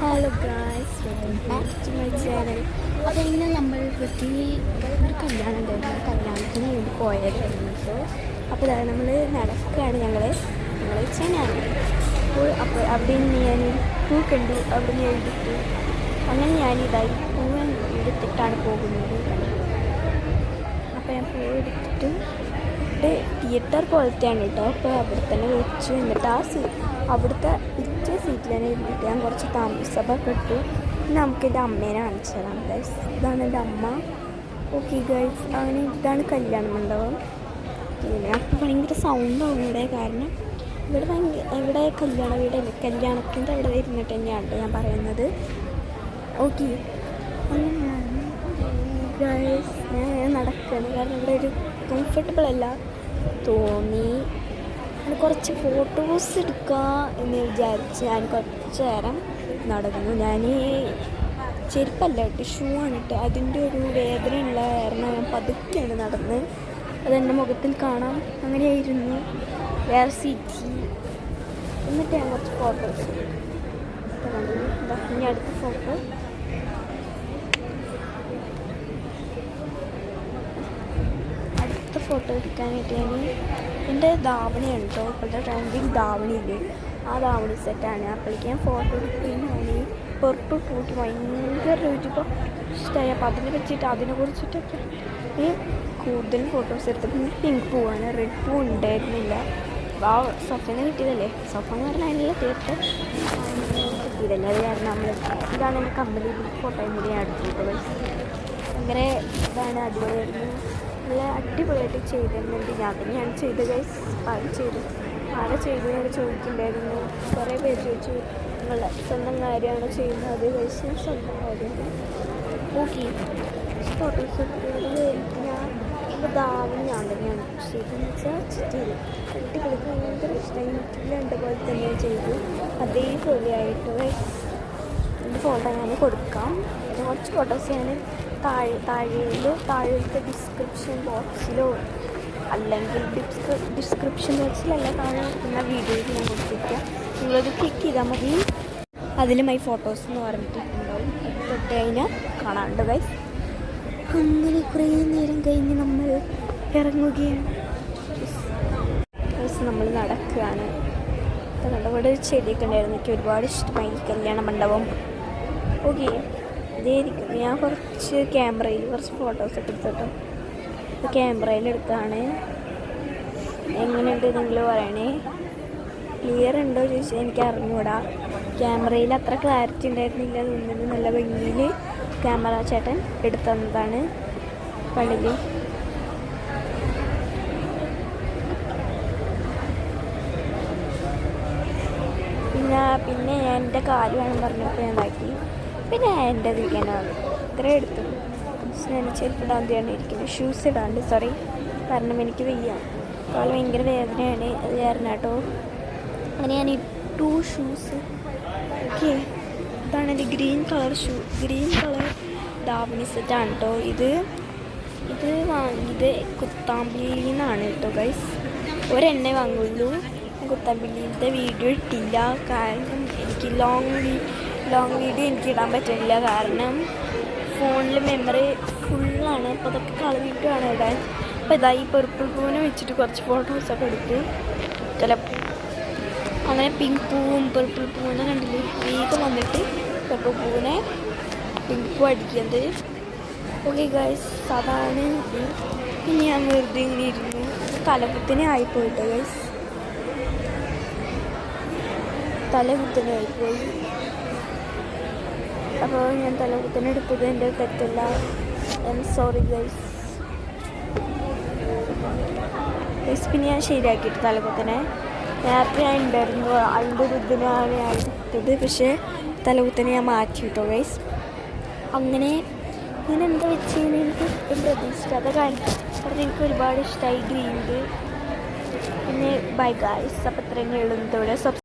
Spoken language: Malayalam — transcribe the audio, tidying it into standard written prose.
Hello guys, welcome back to my channel. അപ്പോൾ ഇന്ന് നമ്മൾ വീട്ടിൽ ഒരു കല്യാണം ഉണ്ടായിരുന്നു. കല്യാണത്തിന് വേണ്ടി പോയതായിരുന്നു. അപ്പോൾ ഇതാണ് നമ്മൾ നടക്കുകയാണ്. ഞങ്ങൾ ചെന്നൈ അപ്പോൾ അവിടെ നിന്ന് ഞാൻ പൂ കണ്ടു. അവിടെ നിന്ന് എഴുതിട്ടു. അങ്ങനെ ഞാനിതായി പൂ എടുത്തിട്ടാണ് പോകുന്നത്. അപ്പോൾ ഞാൻ പൂ എടുത്തിട്ട് തിയേറ്റർ പോലത്തെയാണ് കേട്ടോ. അപ്പോൾ അവിടെ തന്നെ വെച്ചു. എന്നിട്ട് അവിടുത്തെ പിറ്റേ സീറ്റിൽ തന്നെ ഇരുന്നിട്ട് ഞാൻ കുറച്ച് താമസമൊക്കെ ഇട്ടു. നമുക്ക് എൻ്റെ അമ്മേനെ കാണിച്ചു തരാം ഗൈസ്. ഇതാണ് എൻ്റെ അമ്മ. ഓക്കെ ഗൈസ്, അങ്ങനെ ഇതാണ് കല്യാണ മണ്ഡപം. അപ്പോൾ ഭയങ്കര സൗണ്ടാവും ഇവിടെ. കാരണം ഇവിടെ കല്യാണ വീടല്ലേ, കല്യാണത്തിൻ്റെ അവിടെ ഇരുന്നിട്ട് തന്നെയാണ് ഞാൻ പറയുന്നത്. ഓക്കെ, അങ്ങനെയാണ് ഗൈസ്. ഞാൻ നടക്കുകയാണ്. കാരണം ഇവിടെ ഒരു കംഫർട്ടബിൾ അല്ല തോന്നി. കുറച്ച് ഫോട്ടോസ് എടുക്കുക എന്ന് വിചാരിച്ച് ഞാൻ കുറച്ച് നേരം നടന്നു. ഞാൻ ചെരുപ്പല്ല ഇട്ട്, ഷൂ ആണ് ഇട്ട്. അതിൻ്റെ ഒരു വേദനയുള്ള കാരണം ഞാൻ പതുക്കെയാണ് നടന്ന്. അതെൻ്റെ മുഖത്തിൽ കാണാം. അങ്ങനെയായിരുന്നു. വേറെ സീറ്റ്. എന്നിട്ട് ഞാൻ കുറച്ച് ഫോട്ടോസ് ഇനി അടുത്ത ഫോട്ടോ. ഫോട്ടോ എടുക്കാനായിട്ട് ഞാൻ എൻ്റെ ധാവണിയാണ് കേട്ടോ. ഇപ്പോഴത്തെ ട്രെൻഡിങ് ധാവണിയില്ലേ, ആ ധാവണി സെറ്റാണ്. അപ്പോഴേക്ക് ഞാൻ ഫോട്ടോ എടുക്കുകയും ഞാൻ പെർപ്പിൾ പൂട്ടി ഭയങ്കര ഒരുപാട് ഇഷ്ടമായി. അപ്പോൾ അതിനെ വെച്ചിട്ട് അതിനെക്കുറിച്ചിട്ടൊക്കെ കൂടുതലും ഫോട്ടോസ് എടുത്തത്. പിന്നെ പിങ്ക് പൂവാണ്, റെഡ് പൂ ഉണ്ടായിരുന്നില്ല. ആ സൊഫേനെ കിട്ടിയതല്ലേ. സൊഫ എന്ന് പറഞ്ഞാൽ അതിനുള്ള തിയേറ്റർ കിട്ടിയതല്ലേ. അത് കാരണം ഇതാണ് എൻ്റെ കമ്പനി ഫോട്ടോയും കൂടി ഞാൻ എടുത്തിട്ടുള്ളത്. ഭയങ്കര ഇതാണ്, അടിപൊളിയായിരുന്നു. നല്ല അടിപൊളിയായിട്ട് ചെയ്തിരുന്നുണ്ട്. ഞാൻ തന്നെയാണ് ചെയ്തത് ഗൈസ്. ആരെ ചെയ്തതെന്ന് ചോദിക്കുന്നുണ്ടായിരുന്നു. കുറേ പേര് ചോദിച്ചു നിങ്ങളുടെ സ്വന്തം കാര്യമാണ് ചെയ്യുന്നത് ഗൈസ്. ഞാൻ സ്വന്തം കാര്യമാണ്. ഓക്കെ, ഫോട്ടോസ് എടുത്തത് ഞാൻ എൻ്റെ ധാവണി ഞാൻ തന്നെയാണ് ചെയ്തതെന്ന് വെച്ചാൽ ചെയ്തു. കുട്ടികൾക്ക് ഭയങ്കര ഇഷ്ടമായി. യൂട്യൂബിൽ പോലെ തന്നെ ചെയ്തു. അതേപോലെയായിട്ട് ഗൈസ് എൻ്റെ ഫോട്ടോ ഞാൻ കൊടുക്കാം. പിന്നെ കുറച്ച് ഫോട്ടോസ് ഞാൻ താഴത്തെ ഡിസ്ക്രിപ്ഷൻ ബോക്സിലോ അല്ലെങ്കിൽ ഡിസ്ക്രിപ്ഷൻ ബോക്സിലല്ല, താഴെ വെക്കുന്ന വീഡിയോയിൽ ഞാൻ കൊടുത്തിരിക്കുക. നിങ്ങളത് ക്ലിക്ക് ചെയ്താൽ മതി. അതിൽ മൈ ഫോട്ടോസ് എന്ന് പറഞ്ഞിട്ടുണ്ടാവും. അത് തൊട്ട് കഴിഞ്ഞാൽ കാണാണ്ട് ഗൈസ്. അങ്ങനെ കുറേ നേരം കഴിഞ്ഞ് നമ്മൾ ഇറങ്ങുകയാണ് ഗൈസ്. നമ്മൾ നടക്കുകയാണ്. ഇവിടെ ഒരു ചെടിയൊക്കെ ഉണ്ടായിരുന്നു. എനിക്ക് ഒരുപാട് ഇഷ്ടമായി കല്യാണ മണ്ഡപം. ഓക്കെ, ഇതായിരിക്കും. ഞാൻ കുറച്ച് ക്യാമറയിൽ കുറച്ച് ഫോട്ടോസൊക്കെ എടുത്തിട്ടോ. ഇപ്പോൾ ക്യാമറയിലെടുത്താണ്. എങ്ങനെയുണ്ട് നിങ്ങൾ പറയണേ. ക്ലിയർ ഉണ്ടോ ചോദിച്ചാൽ എനിക്ക് അറിഞ്ഞുകൂടാ. ക്യാമറയിൽ അത്ര ക്ലാരിറ്റി ഉണ്ടായിരുന്നില്ല. അതുകൊണ്ട് നല്ല ഭംഗിയിൽ ക്യാമറ ചേട്ടൻ എടുത്തതാണ്. കണ്ടില്ലേ. പിന്നെ ഞാൻ എൻ്റെ കാല് വേണം പറഞ്ഞപ്പോൾ ഞാൻ ഇതാക്കി. പിന്നെ എൻ്റെ ഇരിക്കാനാണ് ഇത്ര എടുത്തു. ഞാൻ ചെരുപ്പിടാൻ തന്നെയാണ് ഇരിക്കുന്നത്. ഷൂസ് ഇടാണ്ട്, സോറി, കാരണം എനിക്ക് വയ്യ. കാല് ഭയങ്കര വേദനയാണ്. അത് കാരണം കേട്ടോ. അങ്ങനെ ഞാൻ ഇട്ടു ഷൂസ്. ഓക്കെ, ഇതാണ് എൻ്റെ ഗ്രീൻ കളർ ധാവണി സെറ്റാണ് കേട്ടോ. ഇത് വാങ്ങിയത് കുത്താമ്പിള്ളിയിൽ നിന്നാണ് കേട്ടോ ഗൈസ്. ഒരെണ്ണേ വാങ്ങുള്ളൂ. കുത്താമ്പിള്ളിയിലത്തെ വീഡിയോ ഇട്ടില്ല. കാരണം എനിക്ക് ലോങ് വീഡിയോ എനിക്ക് ഇടാൻ പറ്റില്ല. കാരണം ഫോണിൽ മെമ്മറി ഫുള്ളാണ്. അപ്പോൾ അതൊക്കെ കളഞ്ഞിട്ടാണ് ഇടാൻ. അപ്പോൾ ഇതായി പെർപ്പിൾ പൂവിനെ വെച്ചിട്ട് കുറച്ച് ഫോട്ടോസൊക്കെ എടുത്തു. ചിലപ്പോൾ അങ്ങനെ പിങ്ക് പൂവും പെർപ്പിൾ പൂവിനെ കണ്ടില്ലേ. വേഗം വന്നിട്ട് പെർപ്പിൾ പൂവിനെ പിങ്ക് പൂ അടിക്കുന്നത്. ഓക്കെ ഗൈസ്, അതാണ്. പിന്നെ ഞാൻ വെറുതെ ഇങ്ങനെ ഇരുന്നു. തലകുത്തനെ ആയിപ്പോയിട്ടോ ഗൈസ്. തലകുത്തനെ ആയിപ്പോയി. അപ്പോൾ ഞാൻ തലകുത്തനെ എടുത്തത് എൻ്റെ തെറ്റല്ല. Sorry guys. പിന്നെ ഞാൻ ശരിയാക്കിയിട്ട് തലകുത്തനെ നേരത്തെ ഞാൻ ഉണ്ടായിരുന്നു. അതിൻ്റെ ഒരു ഇതിനാണ് ഞാൻ എടുത്തത്. പക്ഷേ തലകുത്തനെ ഞാൻ മാറ്റി കിട്ടോ ഗൈസ്. അങ്ങനെ എന്താ വെച്ച് കഴിഞ്ഞാൽ എനിക്ക് പ്രതീക്ഷിക്കാത്ത കാര്യം പറഞ്ഞാൽ എനിക്ക് ഒരുപാട് ഇഷ്ടമായി. ഗ്രീൻ. പിന്നെ ബൈ ഗൈസ്. അപ്പോൾ ഇത്രയും എഴുതുന്നതോടെ